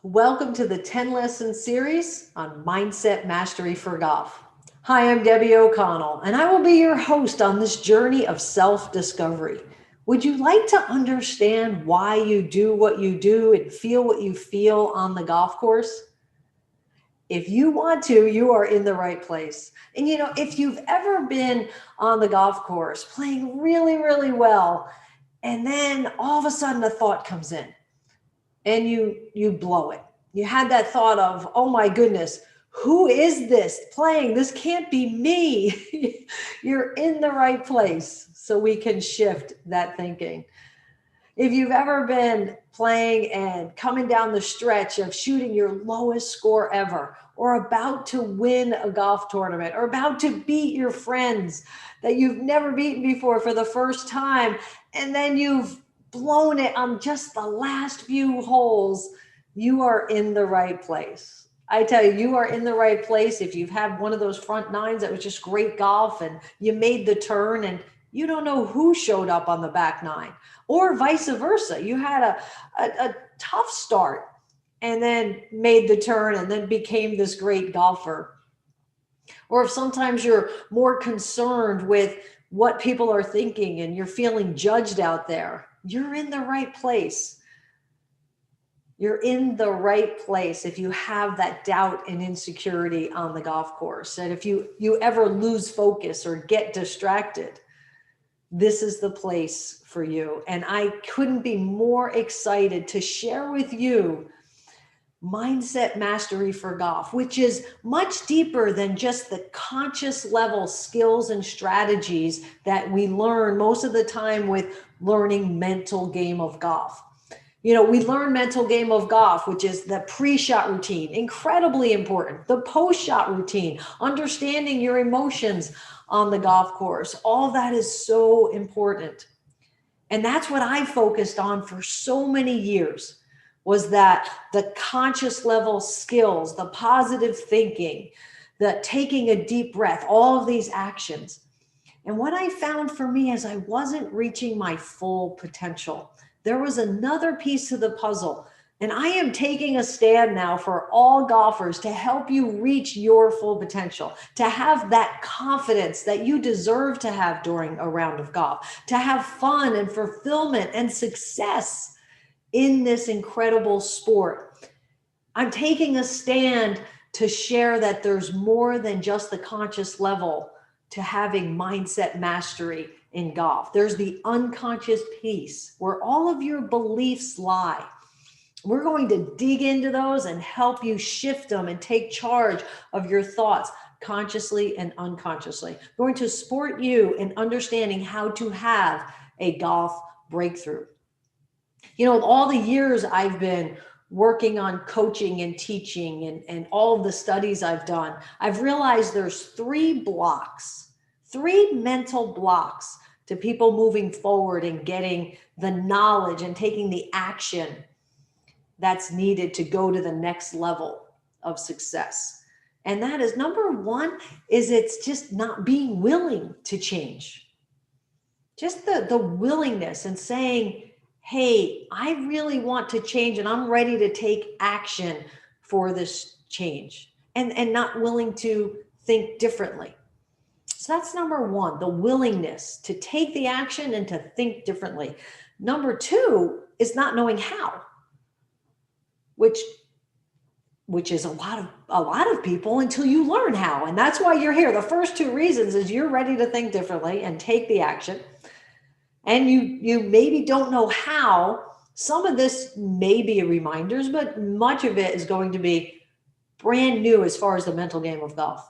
Welcome to the 10 lesson series on Mindset Mastery for Golf. Hi, I'm Debbie O'Connell, and I will be your host on this journey of self-discovery. Would you like to understand why you do what you do and feel what you feel on the golf course? If you want to, you are in the right place. And if you've ever been on the golf course playing really, really well, and then all of a sudden a thought comes in, and you blow it. You had that thought of, oh my goodness, who is this playing? This can't be me. You're in the right place, so we can shift that thinking. If you've ever been playing and coming down the stretch of shooting your lowest score ever, or about to win a golf tournament, or about to beat your friends that you've never beaten before for the first time, and then you've blown it on just the last few holes, you are in the right place. I tell you, you are in the right place if you've had one of those front nines that was just great golf and you made the turn and you don't know who showed up on the back nine, or vice versa. You had a tough start and then made the turn and then became this great golfer. Or if sometimes you're more concerned with what people are thinking and you're feeling judged out there, you're in the right place. You're in the right place if you have that doubt and insecurity on the golf course. And if you ever lose focus or get distracted, this is the place for you. And I couldn't be more excited to share with you Mindset Mastery for Golf, which is much deeper than just the conscious level skills and strategies that we learn most of the time with learning mental game of golf. We learn mental game of golf, which is the pre-shot routine, incredibly important. The post-shot routine, understanding your emotions on the golf course. All of that is so important. And that's what I focused on for so many years, was that the conscious level skills, the positive thinking, the taking a deep breath, all of these actions. And what I found for me is I wasn't reaching my full potential. There was another piece to the puzzle. And I am taking a stand now for all golfers to help you reach your full potential, to have that confidence that you deserve to have during a round of golf, to have fun and fulfillment and success in this incredible sport. I'm taking a stand to share that there's more than just the conscious level to having mindset mastery in golf. There's the unconscious piece where all of your beliefs lie. We're going to dig into those and help you shift them and take charge of your thoughts consciously and unconsciously. We're going to support you in understanding how to have a golf breakthrough. All the years I've been working on coaching and teaching and all of the studies I've done, I've realized there's three mental blocks to people moving forward and getting the knowledge and taking the action that's needed to go to the next level of success. And that is, number one, is it's just not being willing to change. Just the willingness and saying, hey, I really want to change and I'm ready to take action for this change, and not willing to think differently. So that's number one, the willingness to take the action and to think differently. Number two is not knowing how, which is a lot of people until you learn how. And that's why you're here. The first two reasons is you're ready to think differently and take the action. And you maybe don't know how. Some of this may be reminders, but much of it is going to be brand new as far as the mental game of golf.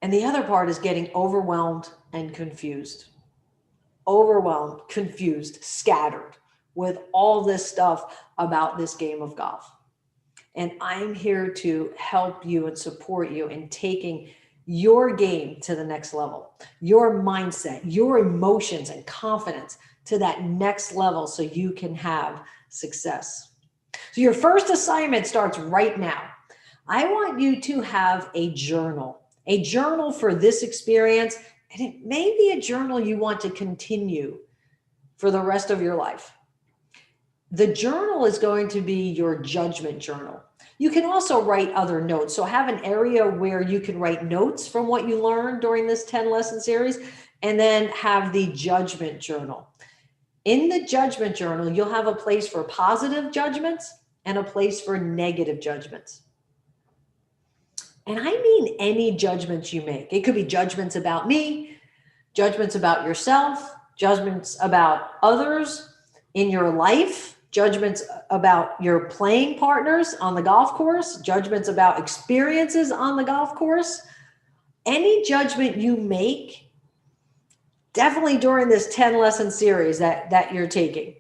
And the other part is getting overwhelmed and confused. Overwhelmed, confused, scattered with all this stuff about this game of golf. And I'm here to help you and support you in taking your game to the next level, your mindset, your emotions and confidence to that next level so you can have success. So your first assignment starts right now. I want you to have a journal for this experience, and it may be a journal you want to continue for the rest of your life. The journal is going to be your judgment journal. You can also write other notes. So have an area where you can write notes from what you learned during this 10 lesson series, and then have the judgment journal. In the judgment journal, you'll have a place for positive judgments and a place for negative judgments. And I mean any judgments you make. It could be judgments about me, judgments about yourself, judgments about others in your life, judgments about your playing partners on the golf course, judgments about experiences on the golf course. Any judgment you make, definitely during this 10 lesson series that you're taking,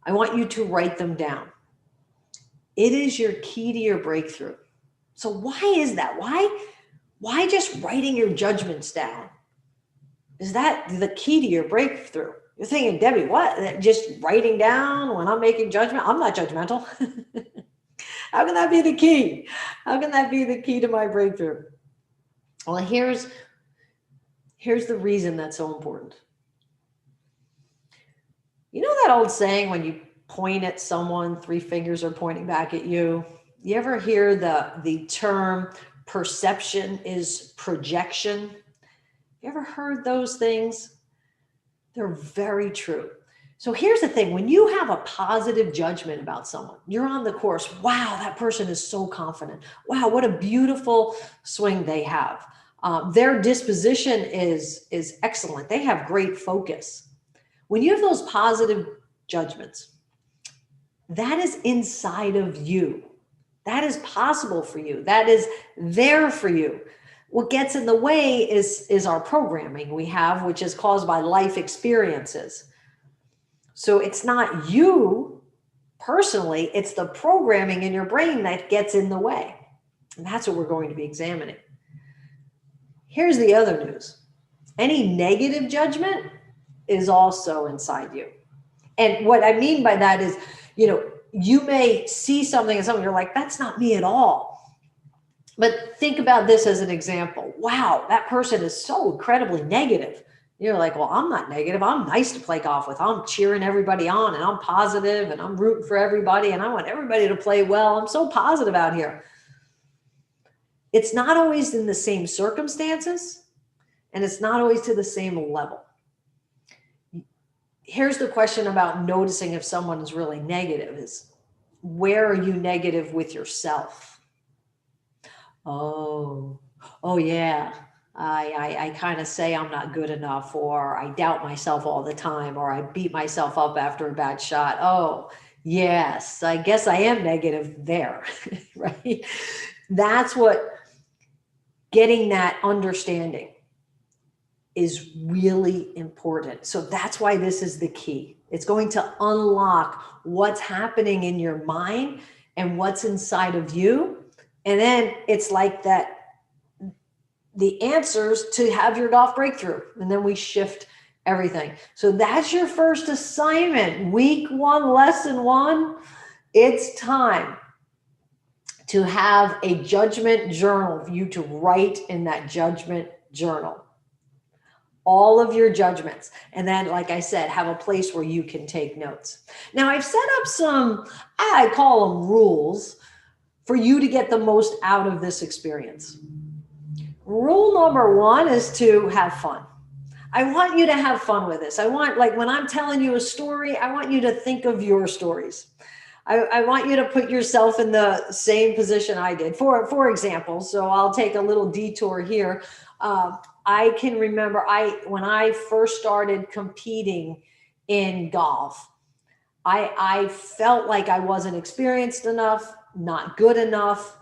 I want you to write them down. It is your key to your breakthrough. So why is that? Why just writing your judgments down? Is that the key to your breakthrough? You're thinking, Debbie, what? Just writing down when I'm making judgment? I'm not judgmental. How can that be the key? How can that be the key to my breakthrough? Well, here's the reason that's so important. You know that old saying, when you point at someone, 3 fingers are pointing back at you? You ever hear the term perception is projection? You ever heard those things? They're very true. So here's the thing. When you have a positive judgment about someone, you're on the course. Wow, that person is so confident. Wow, what a beautiful swing they have. Their disposition is excellent. They have great focus. When you have those positive judgments, that is inside of you. That is possible for you. That is there for you. What gets in the way is our programming we have, which is caused by life experiences. So it's not you personally, it's the programming in your brain that gets in the way. And that's what we're going to be examining. Here's the other news. Any negative judgment is also inside you. And what I mean by that is, you may see something and something, you're like, that's not me at all. But think about this as an example. Wow, that person is so incredibly negative. You're like, well, I'm not negative. I'm nice to play golf with. I'm cheering everybody on, and I'm positive, and I'm rooting for everybody, and I want everybody to play well. I'm so positive out here. It's not always in the same circumstances, and it's not always to the same level. Here's the question about noticing if someone is really negative is, where are you negative with yourself? Oh yeah. I kind of say I'm not good enough, or I doubt myself all the time, or I beat myself up after a bad shot. Oh, yes, I guess I am negative there, right? That's what getting that understanding is really important. So that's why this is the key. It's going to unlock what's happening in your mind and what's inside of you. And then it's like that, the answers to have your golf breakthrough. And then we shift everything. So that's your first assignment. Week 1, lesson 1. It's time to have a judgment journal for you to write in that judgment journal all of your judgments. And then, like I said, have a place where you can take notes. Now, I've set up some, I call them rules, for you to get the most out of this experience. Rule number 1 is to have fun. I want you to have fun with this. I want, like, when I'm telling you a story, I want you to think of your stories. I want you to put yourself in the same position I did. For example, so I'll take a little detour here. I can remember when I first started competing in golf, I felt like I wasn't experienced enough, not good enough.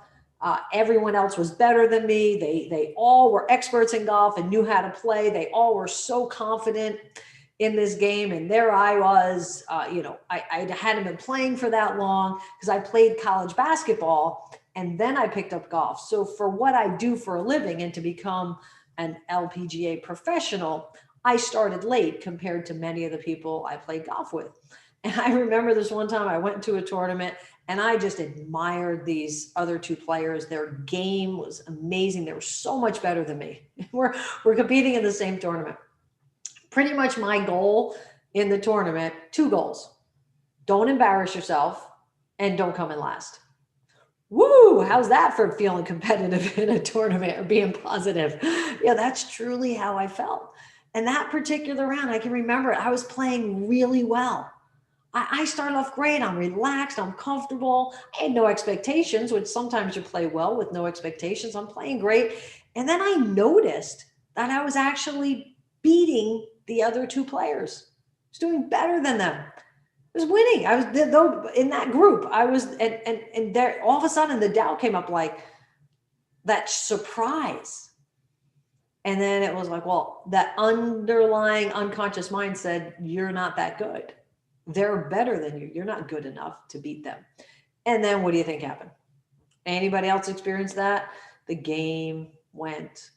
Everyone else was better than me. They all were experts in golf and knew how to play. They all were so confident in this game. And there I was, I hadn't been playing for that long because I played college basketball and then I picked up golf. So for what I do for a living and to become an LPGA professional, I started late compared to many of the people I played golf with. And I remember this one time I went to a tournament and I just admired these other 2 players. Their game was amazing. They were so much better than me. We're competing in the same tournament. Pretty much my goal in the tournament, 2 goals. don't embarrass yourself, and don't come in last. Woo, how's that for feeling competitive in a tournament or being positive? Yeah, that's truly how I felt. And that particular round, I can remember it. I was playing really well. I started off great. I'm relaxed. I'm comfortable. I had no expectations, which sometimes you play well with no expectations. I'm playing great. And then I noticed that I was actually beating the other two players. I was doing better than them. I was winning. I was though in that group. I was, and there all of a sudden the doubt came up, like that surprise. And then it was like, well, that underlying unconscious mind said, you're not that good. They're better than you. You're not good enough to beat them. And then what do you think happened? Anybody else experience that? The game went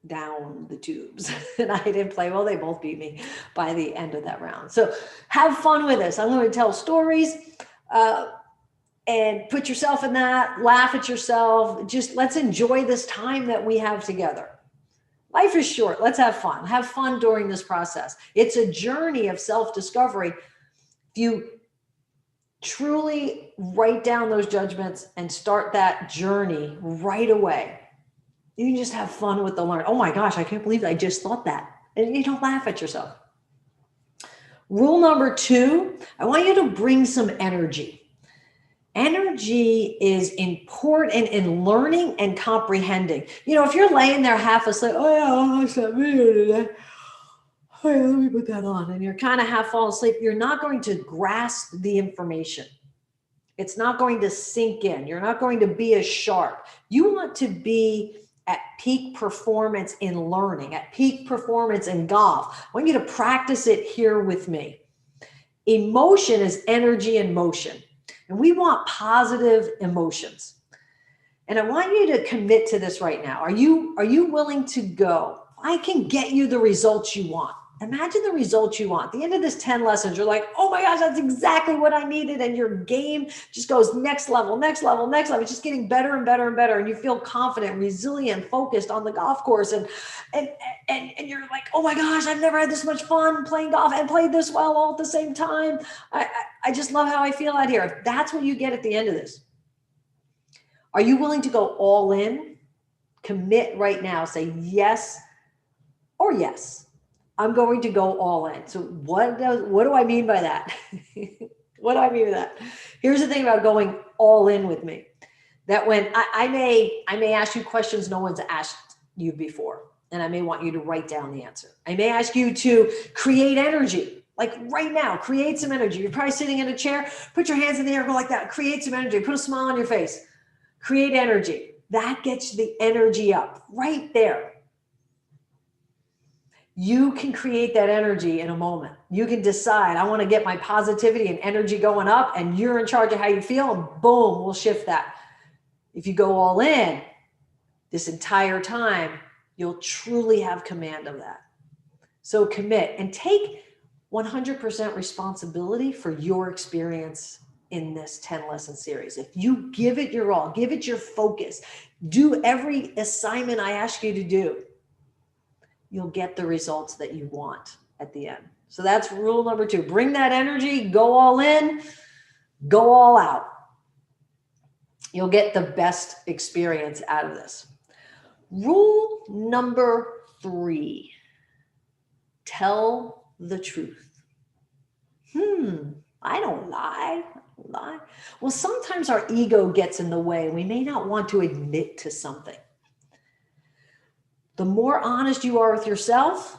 down the tubes and I didn't play well. They both beat me by the end of that round. So have fun with this. I'm going to tell stories and put yourself in that, laugh at yourself. Just let's enjoy this time that we have together. Life is short. Let's have fun. Have fun during this process. It's a journey of self-discovery. If you truly write down those judgments and start that journey right away, you can just have fun with the learn. Oh my gosh, I can't believe I just thought that. And you don't laugh at yourself. Rule number 2, I want you to bring some energy. Energy is important in learning and comprehending. You know, if you're laying there half asleep, oh yeah, I said video today. Oh yeah, let me put that on. And you're kind of half falling asleep, you're not going to grasp the information. It's not going to sink in. You're not going to be as sharp. You want to be at peak performance in learning, at peak performance in golf. I want you to practice it here with me. Emotion is energy in motion. And we want positive emotions. And I want you to commit to this right now. Are you willing to go? I can get you the results you want. Imagine the results you want. At the end of this 10 lessons, you're like, oh my gosh, that's exactly what I needed. And your game just goes next level, next level, next level. It's just getting better and better and better. And you feel confident, resilient, focused on the golf course. And you're like, oh my gosh, I've never had this much fun playing golf and played this well all at the same time. I just love how I feel out here. If that's what you get at the end of this, are you willing to go all in? Commit right now. Say yes or yes. I'm going to go all in. So what do I mean by that? What do I mean by that? Here's the thing about going all in with me. That when I may ask you questions no one's asked you before, and I may want you to write down the answer. I may ask you to create energy. Like right now, create some energy. You're probably sitting in a chair, put your hands in the air, go like that, create some energy, put a smile on your face, create energy. That gets the energy up right there. You can create that energy in a moment. You can decide, I want to get my positivity and energy going up, and you're in charge of how you feel, and boom, we'll shift that. If you go all in this entire time, you'll truly have command of that. So commit and take 100% responsibility for your experience in this 10 lesson series. If you give it your all, give it your focus, do every assignment I ask you to do, you'll get the results that you want at the end. So that's rule number 2. Bring that energy, go all in, go all out. You'll get the best experience out of this. Rule number 3, tell the truth. I don't lie. Well, sometimes our ego gets in the way. We may not want to admit to something. The more honest you are with yourself,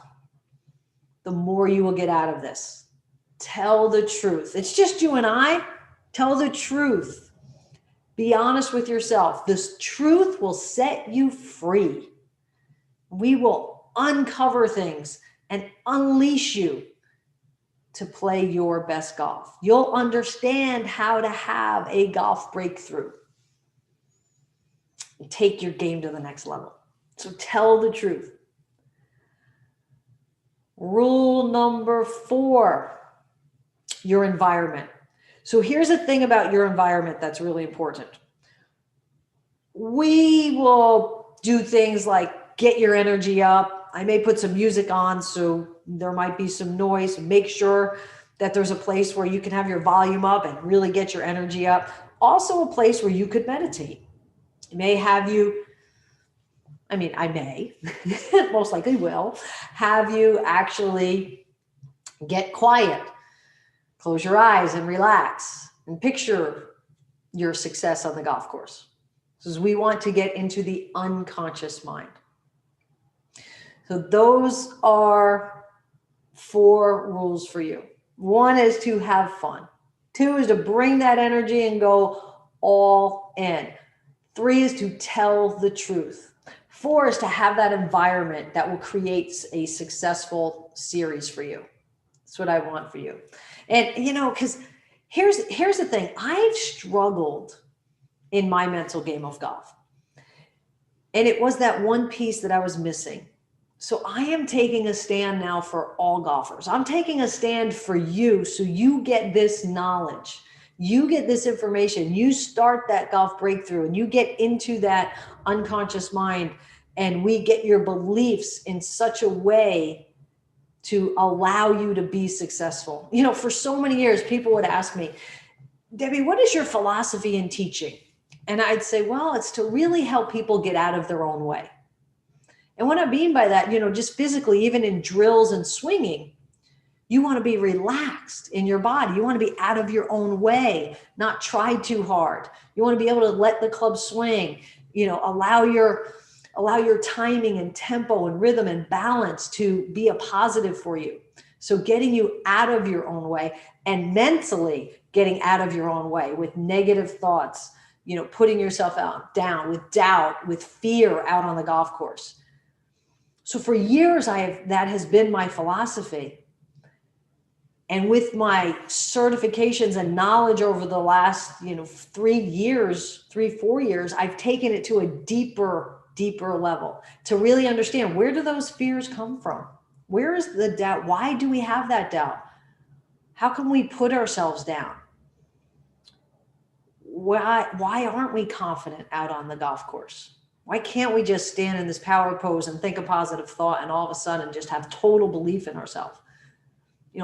the more you will get out of this. Tell the truth. It's just you and I. Tell the truth. Be honest with yourself. This truth will set you free. We will uncover things and unleash you to play your best golf. You'll understand how to have a golf breakthrough and take your game to the next level. So tell the truth. Rule number 4, your environment. So here's the thing about your environment that's really important. We will do things like get your energy up. I may put some music on, so there might be some noise. Make sure that there's a place where you can have your volume up and really get your energy up. Also a place where you could meditate. It may have you, I mean, I may, most likely will, have you actually get quiet, close your eyes and relax and picture your success on the golf course. Because we want to get into the unconscious mind. So those are 4 rules for you. 1 is to have fun. 2 is to bring that energy and go all in. 3 is to tell the truth. 4 is to have that environment that will create a successful series for you. That's what I want for you. And, because here's the thing. I've struggled in my mental game of golf. And it was that one piece that I was missing. So I am taking a stand now for all golfers. I'm taking a stand for you so you get this knowledge. You get this information. You start that golf breakthrough and you get into that unconscious mind, and we get your beliefs in such a way to allow you to be successful. For so many years, people would ask me, Debbie, what is your philosophy in teaching? And I'd say, well, it's to really help people get out of their own way. And what I mean by that, just physically, even in drills and swinging, you want to be relaxed in your body. You want to be out of your own way, not try too hard. You want to be able to let the club swing, allow your timing and tempo and rhythm and balance to be a positive for you. So getting you out of your own way, and mentally getting out of your own way with negative thoughts, putting yourself down with doubt, with fear out on the golf course. So for years, that has been my philosophy. And with my certifications and knowledge over the last, 4 years, I've taken it to a deeper level to really understand, where do those fears come from? Where is the doubt? Why do we have that doubt? How can we put ourselves down? Why aren't we confident out on the golf course? Why can't we just stand in this power pose and think a positive thought and all of a sudden just have total belief in ourselves?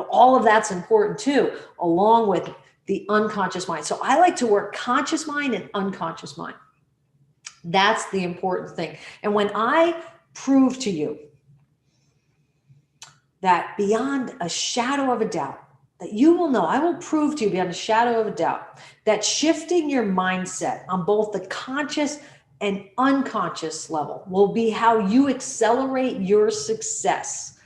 All of that's important too, along with the unconscious mind. So I like to work conscious mind and unconscious mind. That's the important thing. And when I prove to you that beyond a shadow of a doubt, that you will know, I will prove to you beyond a shadow of a doubt that shifting your mindset on both the conscious and unconscious level will be how you accelerate your success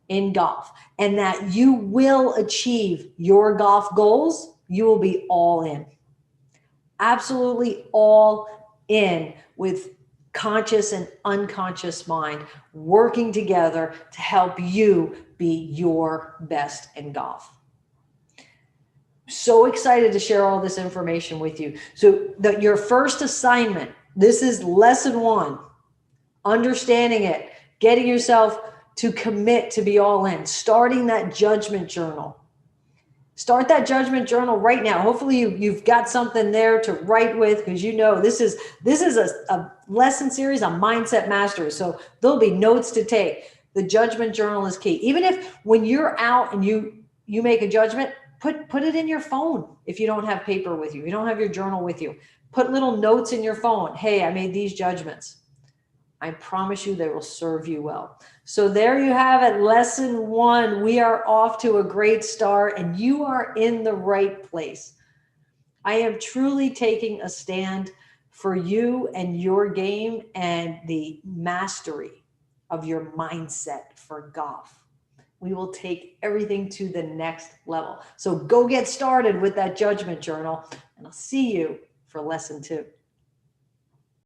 in golf, and that you will achieve your golf goals. You will be all in, absolutely all in, with conscious and unconscious mind working together to help you be your best in golf. So excited to share all this information with you. So your first assignment, this is lesson 1, understanding it, getting yourself to commit to be all in, starting that judgment journal. Start that judgment journal right now. Hopefully you've got something there to write with, because this is a lesson series on mindset mastery. So there'll be notes to take. The judgment journal is key. Even if when you're out and you make a judgment, put it in your phone. If you don't have paper with you, you don't have your journal with you, put little notes in your phone. Hey, I made these judgments. I promise you they will serve you well. So there you have it, lesson 1. We are off to a great start, and you are in the right place. I am truly taking a stand for you and your game and the mastery of your mindset for golf. We will take everything to the next level. So go get started with that judgment journal, and I'll see you for lesson 2.